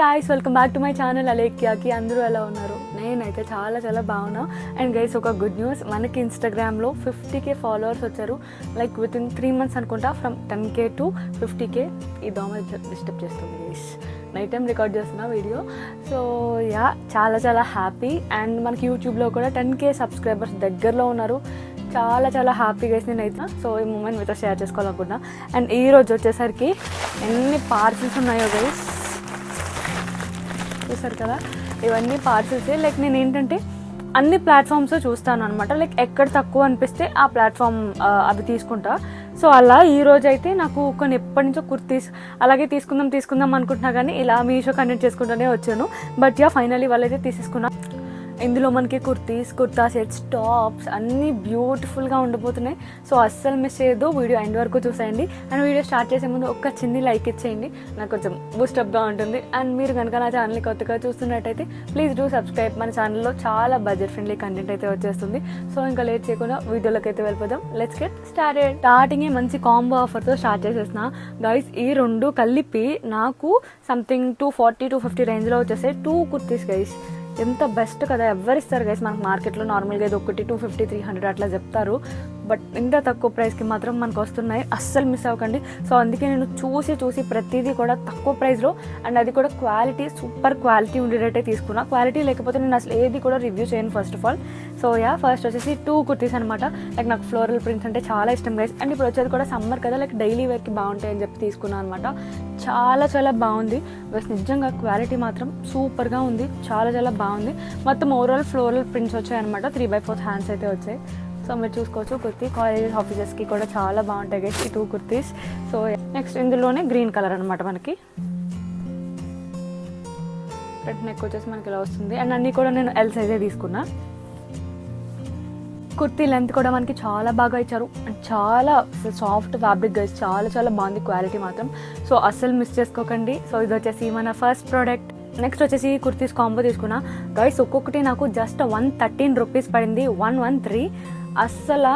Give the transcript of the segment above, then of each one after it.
Guys, welcome back to my channel అలేఖ్యాకి. అందరూ ఎలా ఉన్నారు? నేనైతే చాలా చాలా బాగున్నా. అండ్ గైస్, ఒక గుడ్ న్యూస్, మనకి ఇన్స్టాగ్రామ్లో 50K ఫాలోవర్స్ వచ్చారు. లైక్ విత్ ఇన్ 3 months అనుకుంటా, ఫ్రమ్ 10K to 50K. ఈ దోమ డిస్టర్బ్ చేస్తుంది గైస్, నైట్ టైం రికార్డ్ చేస్తున్న వీడియో. సో యా, చాలా చాలా హ్యాపీ. అండ్ మనకి యూట్యూబ్లో కూడా 10K సబ్స్క్రైబర్స్ దగ్గరలో ఉన్నారు. చాలా చాలా హ్యాపీ గైస్ నేనైతే. సో ఈ మూమెంట్ మీతో షేర్ చేసుకోవాలనుకుంటున్నా. అండ్ ఈ రోజు వచ్చేసరికి ఎన్ని పార్సిల్స్ ఉన్నాయో గైస్, చూసారు కదా, ఇవన్నీ పార్సిల్సే. లైక్ నేను ఏంటంటే అన్ని ప్లాట్ఫామ్స్ చూస్తాను అనమాట. లైక్ ఎక్కడ తక్కువ అనిపిస్తే ఆ ప్లాట్ఫామ్ అవి తీసుకుంటా. సో అలా ఈరోజు అయితే నాకు కొన్ని ఎప్పటి నుంచో కుర్తీస్ అలాగే తీసుకుందాం అనుకుంటున్నా, కానీ ఇలా మీషో కంటెంట్ చేసుకుంటూనే వచ్చాను. బట్ యా, ఫైనలీ వాళ్ళైతే తీసేసుకున్నా. ఇందులో మనకి కుర్తా సెట్స్, టాప్స్ అన్నీ బ్యూటిఫుల్గా ఉండబోతున్నాయి. సో అస్సలు మిస్ చేయొద్దు, వీడియో ఎండ్ వరకు చూసేయండి. అండ్ వీడియో స్టార్ట్ చేసే ముందు ఒక చిన్న లైక్ ఇచ్చేయండి, నాకు కొంచెం బూస్టప్గా ఉంటుంది. అండ్ మీరు కనుక నా ఛానల్ని కొత్తగా చూస్తున్నట్టయితే ప్లీజ్ డూ సబ్స్క్రైబ్. మన ఛానల్లో చాలా బడ్జెట్ ఫ్రెండ్లీ కంటెంట్ అయితే వచ్చేస్తుంది. సో ఇంకా లేట్ చేయకుండా వీడియోలోకి అయితే వెళ్ళిపోదాం. Let's get started. స్టార్టింగే మంచి కాంబో ఆఫర్తో స్టార్ట్ చేసేసిన గైస్. ఈ రెండు కలిపి నాకు సంథింగ్ 240-250 రేంజ్లో వచ్చేసాయి 2 కుర్తీస్ గైస్. ఎంత బెస్ట్ కదా, ఎవరిస్తారు గైస్ మనకు మార్కెట్లో నార్మల్గా ఇది ఒకటి 250-300 అట్లా చెప్తారు. బట్ ఇంత తక్కువ ప్రైస్కి మాత్రం మనకు వస్తున్నాయి, అస్సలు మిస్ అవ్వకండి. సో అందుకే నేను చూసి ప్రతిదీ కూడా తక్కువ ప్రైస్లో, అండ్ అది కూడా క్వాలిటీ, సూపర్ క్వాలిటీ ఉండేటట్టే తీసుకున్నా. క్వాలిటీ లేకపోతే నేను అసలు ఏది కూడా రివ్యూ చేయను first of all. So yeah, first వచ్చేసి 2 కుర్తీస్ అనమాట. లైక్ నాకు ఫ్లోరల్ ప్రింట్స్ అంటే చాలా ఇష్టం గైస్. అండ్ ఇప్పుడు వచ్చేది కూడా సమ్మర్ కదా, లైక్ డైలీ వేర్కి బాగుంటాయని చెప్పి తీసుకున్నాను అనమాట. చాలా చాలా బాగుంది బస్, నిజంగా క్వాలిటీ మాత్రం సూపర్గా ఉంది, చాలా చాలా బాగుంది. మొత్తం ఓవరాల్ ఫ్లోరల్ ప్రింట్స్ వచ్చాయన్నమాట. 3/4 హ్యాండ్స్ అయితే వచ్చాయి. సో మీరు చూసుకోవచ్చు, కుర్తీ కాలేజెస్ ఆఫీసెస్కి కూడా చాలా బాగుంటాయి గైస్ ఈ 2 కుర్తీస్. సో నెక్స్ట్ ఇందులోనే గ్రీన్ కలర్ అనమాట. మనకి ఫ్రంట్ నెక్ వచ్చేసి మనకి ఇలా వస్తుంది. అండ్ అన్నీ కూడా నేను ఎల్ సైజే తీసుకున్నా. కుర్తీ లెంత్ కూడా మనకి చాలా బాగా ఇచ్చారు. అండ్ చాలా సాఫ్ట్ ఫ్యాబ్రిక్ గైస్, చాలా చాలా బాగుంది క్వాలిటీ మాత్రం. సో అస్సలు మిస్ చేసుకోకండి. సో ఇది వచ్చేసి మన ఫస్ట్ ప్రోడక్ట్. నెక్స్ట్ వచ్చేసి కుర్తీస్ కాంబో తీసుకున్నా గైస్. ఒక్కొక్కటి నాకు జస్ట్ 113 రూపీస్ పడింది, 113. అస్సలు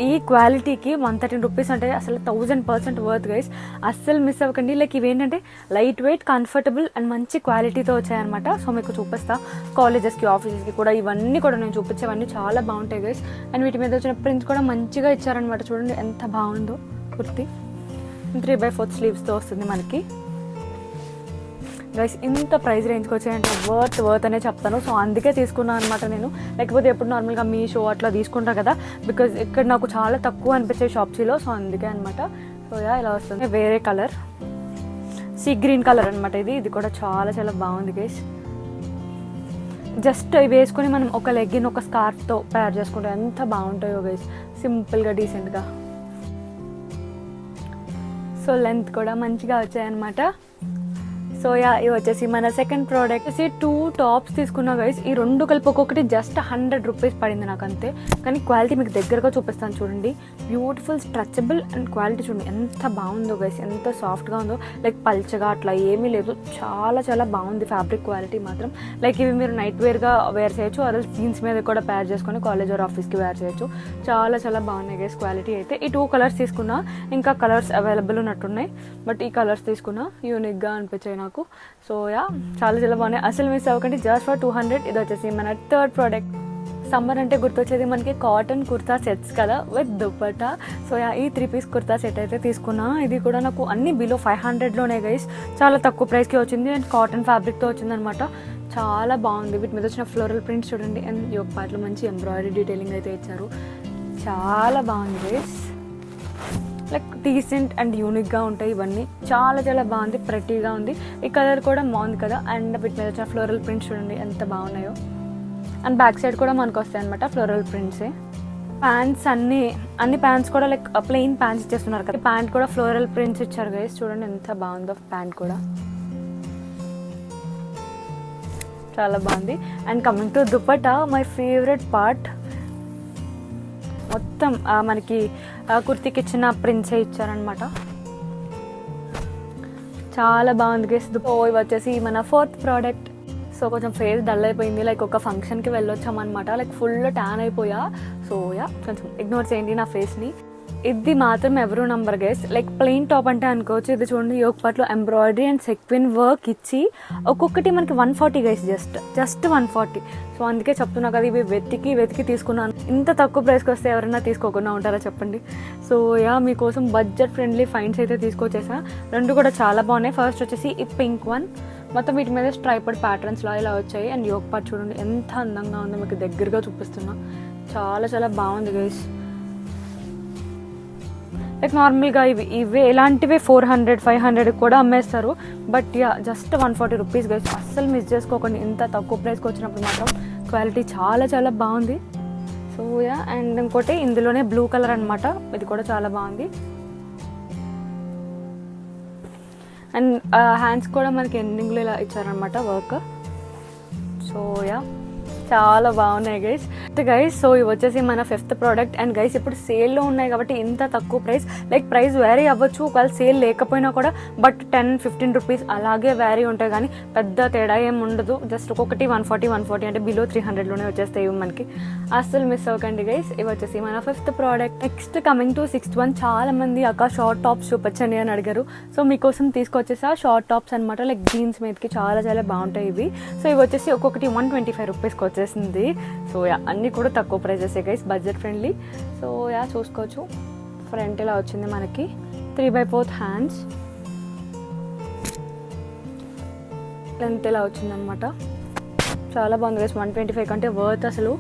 ఈ క్వాలిటీకి 113 రూపీస్ అంటే అసలు 1000% వర్త్ గైస్, అస్సలు మిస్ అవ్వకండి. లైక్ ఇవేంటంటే లైట్ వెయిట్, కంఫర్టబుల్ అండ్ మంచి క్వాలిటీతో వచ్చాయన్నమాట. సో మీకు చూపిస్తా, కాలేజెస్కి ఆఫీసెస్కి కూడా ఇవన్నీ కూడా నేను చూపించేవన్నీ చాలా బాగుంటాయి గైస్. అండ్ వీటి మీద వచ్చిన ప్రింట్స్ కూడా మంచిగా ఇచ్చారనమాట. చూడండి ఎంత బాగుందో కుర్తీ. 3/4 స్లీవ్స్తో వస్తుంది మనకి గైస్. ఇంత ప్రైస్ రేంజ్కి వచ్చాయంటే వర్త్ అనే చెప్తాను. సో అందుకే తీసుకున్నాను అనమాట నేను. లేకపోతే ఎప్పుడు నార్మల్గా మీషో అట్లా తీసుకుంటా కదా, బికాజ్ ఇక్కడ నాకు చాలా తక్కువ అనిపించే షాప్సీలో. సో అందుకే అనమాట. సో యా, ఇలా వస్తుంది. వేరే కలర్, సీ గ్రీన్ కలర్ అనమాట. ఇది కూడా చాలా చాలా బాగుంది గైస్. జస్ట్ ఇవి వేసుకొని మనం ఒక లెగ్గిన్ ఒక స్కార్ఫ్తో తయారు చేసుకుంటే ఎంత బాగుంటాయో గైస్, సింపుల్గా డీసెంట్గా. సో లెంత్ కూడా మంచిగా వచ్చాయన్నమాట. సో యా, ఇవి వచ్చేసి మన సెకండ్ ప్రోడక్ట్ వచ్చేసి 2 టాప్స్ తీసుకున్నా గైస్. ఈ 2 కలిపి ఒక్కొక్కటి జస్ట్ 100 రూపీస్ పడింది నాకు అంతే. కానీ క్వాలిటీ మీకు దగ్గరగా చూపిస్తాను చూడండి. బ్యూటిఫుల్, స్ట్రెచబుల్ అండ్ క్వాలిటీ చూడండి ఎంత బాగుందో గైస్, ఎంత సాఫ్ట్గా ఉందో. లైక్ పల్చగా అట్లా ఏమీ లేదు, చాలా చాలా బాగుంది ఫ్యాబ్రిక్ క్వాలిటీ మాత్రం. లైక్ ఇవి మీరు నైట్ వేర్గా వేర్ చేయొచ్చు, అదే జీన్స్ మీద కూడా పేర్ చేసుకొని కాలేజ్ ఆర్ ఆఫీస్కి వేర్ చేయొచ్చు. చాలా చాలా బాగున్నాయి గైస్ క్వాలిటీ అయితే. ఈ 2 కలర్స్ తీసుకున్నా, ఇంకా కలర్స్ అవైలబుల్ ఉన్నట్టున్నాయి. బట్ ఈ కలర్స్ తీసుకున్నా యూనిక్గా అనిపించాయి నాకు. సో యా, చాలా చాలా బాగున్నాయి, అసలు మిస్ అవ్వకండి. Just for 200. ఇది వచ్చేసి మన థర్డ్ ప్రోడక్ట్. సమ్మర్ అంటే గుర్తొచ్చేది మనకి కాటన్ కుర్తా సెట్స్ కదా విత్ దుపట్టా. సో యా, ఈ 3 పీస్ కుర్తా సెట్ అయితే తీసుకున్నా. ఇది కూడా నాకు అన్ని బిలో 500లోనే గైస్, చాలా తక్కువ ప్రైస్కి వచ్చింది. అండ్ కాటన్ ఫ్యాబ్రిక్తో వచ్చిందనమాట. చాలా బాగుంది. వీటి మీద వచ్చిన ఫ్లోరల్ ప్రింట్స్ చూడండి. అండ్ ఈ ఒక పార్ట్లో మంచి ఎంబ్రాయిడరీ డీటెయిలింగ్ అయితే ఇచ్చారు. చాలా బాగుంది గైస్, లైక్ డీసెంట్ అండ్ యూనిక్గా ఉంటాయి ఇవన్నీ. చాలా చాలా బాగుంది, ప్రెటీగా ఉంది. ఈ కలర్ కూడా బాగుంది కదా. అండ్ వీటి మీద వచ్చిన ఫ్లోరల్ ప్రింట్స్ చూడండి ఎంత బాగున్నాయో. అండ్ బ్యాక్ సైడ్ కూడా మనకు వస్తాయి అనమాట ఫ్లోరల్ ప్రింట్సే. ప్యాంట్స్ అన్ని ప్యాంట్స్ కూడా లైక్ ప్లెయిన్ ప్యాంట్స్ ఇచ్చేస్తున్నారు కదా. ప్యాంట్ కూడా ఫ్లోరల్ ప్రింట్స్ ఇచ్చారు గైస్, చూడండి ఎంత బాగుందో ప్యాంట్ కూడా, చాలా బాగుంది. And coming to dupatta, my favourite part. మొత్తం మనకి కుర్తీకి ఇచ్చిన ప్రింట్సే ఇచ్చారనమాట. చాలా బాగుంది గైస్. ఇవి వచ్చేసి మన 4th ప్రోడక్ట్. సో కొంచెం ఫేస్ డల్ అయిపోయింది, లైక్ ఒక ఫంక్షన్కి వెళ్ళొచ్చామన్నమాట. లైక్ ఫుల్ ట్యాన్ అయిపోయా. సో యా, కొంచెం ఇగ్నోర్ చేయండి నా ఫేస్ని. ఇది మాత్రం ఎవరు number guys, like plain top అంటే అనుకోవచ్చు. ఇది చూడండి యోక్ పార్ట్లో ఎంబ్రాయిడరీ అండ్ సెక్విన్ వర్క్ ఇచ్చి ఒక్కొక్కటి మనకి 140 గైస్, జస్ట్ 140. సో అందుకే చెప్తున్నా కదా, ఇవి వెతికి తీసుకున్నాను. ఇంత తక్కువ ప్రైస్కి వస్తే ఎవరైనా తీసుకోకుండా ఉంటారా చెప్పండి. సో యా, మీకోసం బడ్జెట్ ఫ్రెండ్లీ ఫైండ్స్ అయితే తీసుకొచ్చేసా. రెండు కూడా చాలా బాగున్నాయి. ఫస్ట్ వచ్చేసి ఈ పింక్ వన్, మొత్తం వీటి మీద స్ట్రైపడ్ ప్యాటర్న్స్లో ఇలా వచ్చాయి. అండ్ యోక్ పార్ట్ చూడండి ఎంత అందంగా ఉందో, మీకు దగ్గరగా చూపిస్తున్నా. చాలా బాగుంది గైస్. లైక్ నార్మల్గా ఇవి ఇలాంటివే 400-500 కూడా అమ్మేస్తారు. But yeah, just 140 rupees guys. అస్సలు మిస్ చేసుకోకండి. ఇంత తక్కువ ప్రైస్కి వచ్చినప్పుడు మాత్రం క్వాలిటీ చాలా బాగుంది. సో యా, అండ్ ఇంకోటి ఇందులోనే బ్లూ కలర్ అనమాట, ఇది కూడా చాలా బాగుంది. అండ్ హ్యాండ్స్ కూడా మనకి ఎండింగ్లో ఇలా ఇచ్చారనమాట వర్క్. సో యా, చాలా బాగున్నాయి గైస్. సో ఇవి వచ్చేసి మన 5th ప్రోడక్ట్. అండ్ గైస్ ఇప్పుడు సేల్లో ఉన్నాయి కాబట్టి ఇంత తక్కువ ప్రైస్, లైక్ ప్రైస్ వేరీ అవ్వచ్చు ఒకవేళ సేల్ లేకపోయినా కూడా. బట్ 10-15 రూపీస్ అలాగే వేరీ ఉంటాయి, కానీ పెద్ద తేడా ఏమి ఉండదు. జస్ట్ ఒక్కొక్కటి 140 అంటే బిలో 300లోనే వచ్చేస్తాయి ఇవి మనకి. అస్సలు మిస్ అవ్వకండి గైస్. ఇవి వచ్చేసి మన 5th product. Next coming to 6th one. చాలా మంది అక్క షార్ట్ టాప్స్ చూపించండి అని అడిగారు. సో మీకోసం తీసుకొచ్చేసా షార్ట్ టాప్స్ అనమాట, లైక్ జీన్స్ మీదకి చాలా బాగుంటాయి ఇవి. సో ఇవి వచ్చేసి ఒక్కొక్కటి 125 రూపీస్కి వచ్చేసింది. సో యా, అన్ని కూడా తక్కువ prices guys, budget friendly. So yeah, చూసుకోవచ్చు. ఫ్రంట్ ఇలా వచ్చింది మనకి 3/4 హ్యాండ్స్, లెంత్ ఇలా వచ్చింది అనమాట. చాలా బాగుంది గైస్, 125 కంటే వర్త్ అసలు.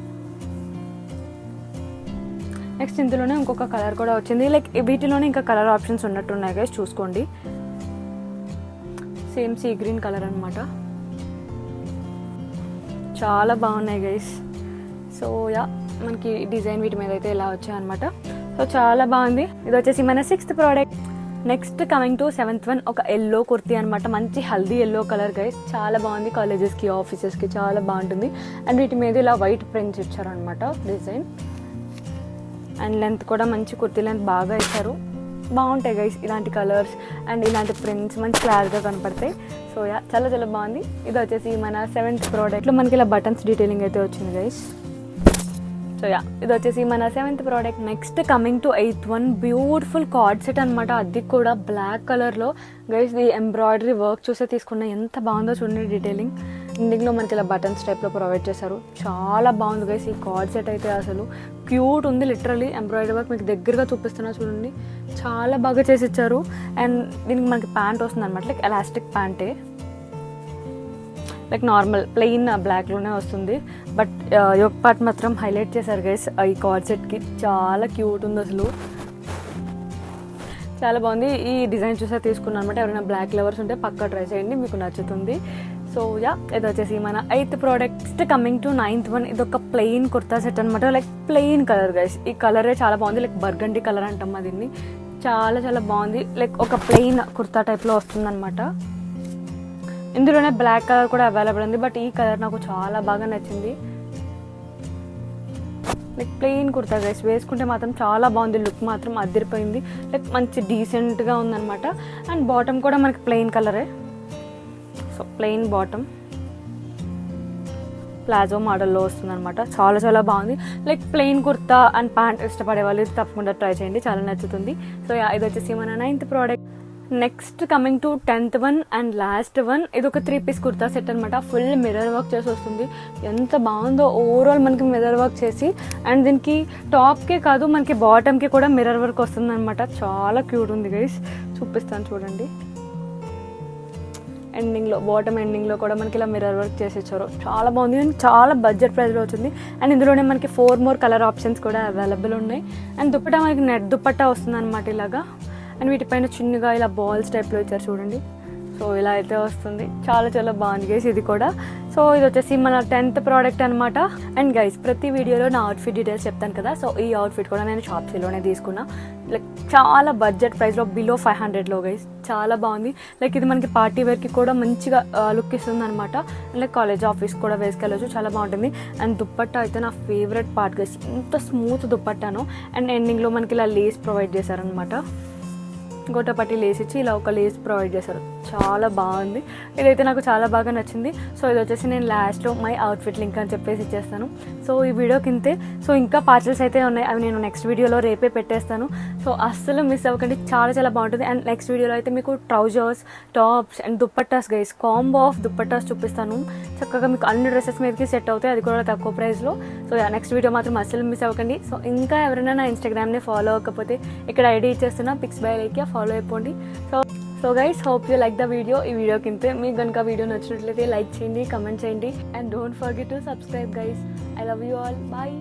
నెక్స్ట్ ఇందులోనే ఇంకొక కలర్ కూడా వచ్చింది, లైక్ వీటిలోనే ఇంకా కలర్ ఆప్షన్స్ ఉన్నట్టున్నాయి గైస్, చూసుకోండి. సేమ్ సీ గ్రీన్ కలర్ అనమాట. చాలా బాగున్నాయి గైస్. సో యా, మనకి డిజైన్ వీటి మీద అయితే ఇలా వచ్చాయన్నమాట. సో చాలా బాగుంది. ఇది వచ్చేసి మన 6th product. Next coming to 7th one. ఒక ఎల్లో కుర్తీ అనమాట, మంచి హల్దీ ఎల్లో కలర్ గైస్. చాలా బాగుంది, కాలేజెస్కి ఆఫీసెస్కి చాలా బాగుంటుంది. అండ్ వీటి మీద ఇలా వైట్ ప్రింట్స్ ఇచ్చారనమాట డిజైన్. అండ్ లెంత్ కూడా మంచి కుర్తీ లెంత్ బాగా ఇచ్చారు. బాగుంటాయి గైస్ ఇలాంటి కలర్స్ అండ్ ఇలాంటి ప్రింట్స్, మంచి క్లారిటీగా కనపడతాయి. సో యా, చాలా బాగుంది. ఇది వచ్చేసి మన 7th ప్రోడక్ట్లో మనకి ఇలా బటన్స్ డీటెయిలింగ్ అయితే వచ్చింది గైస్. సో యా, ఇది వచ్చేసి మన 7th product. Next coming to 8th one. Beautiful card set అనమాట, అది కూడా బ్లాక్ కలర్లో గైస్. ఈ ఎంబ్రాయిడరీ వర్క్ చూసే తీసుకున్న ఎంత బాగుందో చూడండి, డీటెయిలింగ్. ఎండింగ్లో మనకి ఇలా బటన్స్ టైప్లో ప్రొవైడ్ చేశారు. చాలా బాగుంది గైస్ ఈ కార్డ్ సెట్ అయితే, అసలు క్యూట్ ఉంది. లిటరలీ ఎంబ్రాయిడరీ వర్క్ మీకు దగ్గరగా చూపిస్తున్నా చూడండి, చాలా బాగా చేసి ఇచ్చారు. అండ్ దీనికి మనకి ప్యాంట్ వస్తుంది అనమాట, లైక్ ఎలాస్టిక్ ప్యాంటే, లైక్ నార్మల్ ప్లెయిన్ బ్లాక్లోనే వస్తుంది. బట్ యోక్ పార్ట్ మాత్రం హైలైట్ చేశారు గైస్ ఈ కార్డ్ సెట్కి. చాలా క్యూట్ ఉంది అసలు, చాలా బాగుంది. ఈ డిజైన్ చూసా తీసుకున్నాను అనమాట. ఎవరైనా బ్లాక్ లవర్స్ ఉంటే పక్కా ట్రై చేయండి, మీకు నచ్చుతుంది. సో యా, ఇది వచ్చేసి మన 8th product. Next coming to 9th one. ఇది ఒక ప్లెయిన్ కుర్తా సెట్ అనమాట, లైక్ ప్లెయిన్ కలర్ గైస్. ఈ కలరే చాలా బాగుంది, లైక్ బర్గండి కలర్ అంటాం దీన్ని. చాలా బాగుంది, లైక్ ఒక ప్లెయిన్ కుర్తా టైప్లో వస్తుంది అనమాట. ఇందులోనే బ్లాక్ కలర్ కూడా అవైలబుల్ ఉంది, బట్ ఈ కలర్ నాకు చాలా బాగా నచ్చింది. లైక్ ప్లెయిన్ కుర్తా గైస్, వేసుకుంటే మాత్రం చాలా బాగుంది. లుక్ మాత్రం అదిరిపోయింది, లైక్ మంచి డీసెంట్గా ఉందన్నమాట. అండ్ బాటమ్ కూడా మనకి ప్లెయిన్ కలరే. సో ప్లెయిన్ బాటమ్, ప్లాజో మోడల్లో వస్తుంది అనమాట. చాలా బాగుంది. Like plain kurta and pant ఇష్టపడే వాళ్ళు ఇది తప్పకుండా ట్రై చేయండి, చాలా నచ్చుతుంది. సో ఇది వచ్చేసి మన 9th product. Next coming to 10th one and last one. ఇది ఒక 3-piece కుర్తా సెట్ అనమాట, ఫుల్ మిర్రర్ వర్క్ చేసి వస్తుంది. ఎంత బాగుందో ఓవరాల్ మనకి మిర్రర్ వర్క్ చేసి. అండ్ దీనికి టాప్కే కాదు మనకి బాటమ్కి కూడా మిర్రర్ వర్క్ వస్తుంది అనమాట. చాలా క్యూట్ ఉంది గైస్, చూపిస్తాను చూడండి. ఎండింగ్లో, బాటమ్ ఎండింగ్లో కూడా మనకి ఇలా మిర్రర్ వర్క్ చేసి ఇచ్చారు. చాలా బాగుంది అండ్ చాలా బడ్జెట్ ప్రైస్లో వచ్చింది. అండ్ ఇందులోనే మనకి 4 more కలర్ ఆప్షన్స్ కూడా అవైలబుల్ ఉన్నాయి. అండ్ దుప్పట్టా మనకి నెట్ దుప్పట్టా వస్తుంది అనమాట ఇలాగా. అండ్ వీటిపైన చిన్నగా ఇలా బాల్స్ టైప్లో ఇచ్చారు చూడండి. సో ఇలా అయితే వస్తుంది, చాలా బాగుంది గైస్ ఇది కూడా. సో ఇది వచ్చేసి మన 10th ప్రోడక్ట్ అనమాట. అండ్ గైస్ ప్రతి వీడియోలో నా అవుట్ఫిట్ డీటెయిల్స్ చెప్తాను కదా. సో ఈ అవుట్ఫిట్ కూడా నేను షాప్సీలోనే తీసుకున్నా, లైక్ చాలా బడ్జెట్ ప్రైస్లో, బిలో 500లో గైస్. చాలా బాగుంది, లైక్ ఇది మనకి పార్టీ వేర్కి కూడా మంచిగా లుక్ ఇస్తుంది అనమాట. లైక్ కాలేజ్ ఆఫీస్ కూడా వేసుకెళ్ళచ్చు, చాలా బాగుంటుంది. అండ్ దుప్పట్టా అయితే నా ఫేవరెట్ పార్ట్ గైస్, ఎంత స్మూత్ దుప్పట్టాను. అండ్ ఎండింగ్లో మనకి ఇలా లేస్ ప్రొవైడ్ చేశారనమాట, గోటపట్టి లేస్ ఇచ్చి ఇలా ఒక లేస్ ప్రొవైడ్ చేశారు. చాలా బాగుంది. ఇదైతే నాకు చాలా బాగా నచ్చింది. సో ఇది వచ్చేసి నేను లాస్ట్లో మై అవుట్ఫిట్ లింక్ అని చెప్పేసి ఇచ్చేస్తాను. సో ఈ వీడియో కింతే. సో ఇంకా పార్సల్స్ అయితే ఉన్నాయి, అవి నేను నెక్స్ట్ వీడియోలో రేపే పెట్టేస్తాను. సో అస్సలు మిస్ అవ్వకండి, చాలా చాలా బాగుంటుంది. అండ్ నెక్స్ట్ వీడియోలో అయితే మీకు trousers, tops and dupattas guys, combo of dupattas చూపిస్తాను. చక్కగా మీకు అన్ని డ్రెస్సెస్ మీదకి సెట్ అవుతాయి, అది కూడా తక్కువ ప్రైస్లో. సో నెక్స్ట్ వీడియో మాత్రం అస్సలు మిస్ అవ్వకండి. సో ఇంకా ఎవరైనా నా ఇన్స్టాగ్రామ్ని ఫాలో అవ్వకపోతే ఇక్కడ ఐడి ఇచ్చేస్తున్నా, పిక్స్ బై లైక్ ఫాలో అయిపోండి. So guys, hope you like the video. ఈ వీడియో కింద మీకు కనుక వీడియో నచ్చినట్లయితే లైక్ చేయండి, కమెంట్ చేయండి. And don't forget to subscribe guys. I love you all. Bye.